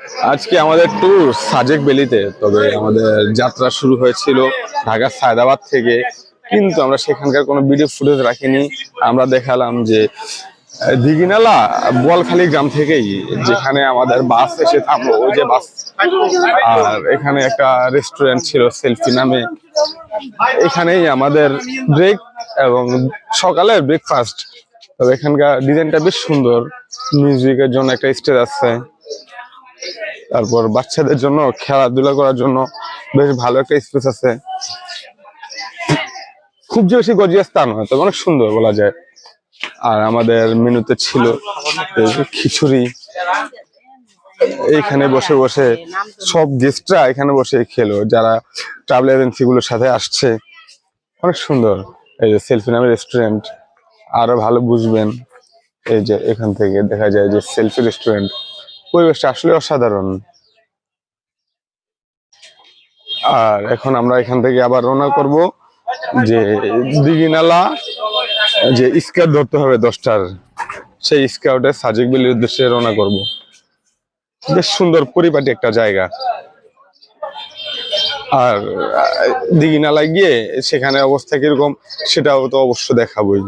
আজকে আমাদের ট্যুর সাজেক ভ্যালিতে। তবে আমাদের যাত্রা শুরু হয়েছিল ঢাকার সায়দাবাদ থেকে, কিন্তু আমরা সেখানকার কোনো ভিডিও ফুটেজ রাখিনি। আমরা দেখালাম যে দিঘিনালা বোয়ালখালী গ্রাম থেকেই, যেখানে আমাদের বাস এসে থামলো, ওই যে বাস। আর এখানে একটা রেস্টুরেন্ট ছিল সেলফি নামে, এখানেই আমাদের ব্রেক এবং সকালের ব্রেকফাস্ট। তবে এখানকার ডিজাইনটা বেশ সুন্দর, মিউজিকের জন্য একটা স্টেজ আছে, তারপর বাচ্চাদের জন্য খেলাধুলা করার জন্য বেশ ভালো একটা স্পেস আছে। খুব যে বেশি গর্জিয়াস তা নয়, তবে অনেক সুন্দর বলা যায়। আর আমাদের মেনুতে ছিল খিচুড়ি। এইখানে বসে বসে সব গেস্টরা এখানে বসে খেলো, যারা ট্রাভেল এজেন্সি গুলোর সাথে আসছে। অনেক সুন্দর এই যে সেলফি নামের রেস্টুরেন্ট, আরো ভালো বুঝবেন। এই যে এখান থেকে দেখা যায় যে সেলফি রেস্টুরেন্ট, পরিবেশটা আসলে অসাধারণ। আর এখন আমরা এখান থেকে আবার রওনা করব, যে দিঘিনালা যে স্কাউট ধরতে হবে 10টার, সেই স্কাউটে সাজেক ভ্যালির উদ্দেশ্যে রওনা করব। বেশ সুন্দর পরিপাটি একটা জায়গা। আর দিঘিনালায় গিয়ে সেখানে অবস্থা কিরকম সেটাও তো অবশ্য দেখাবোই।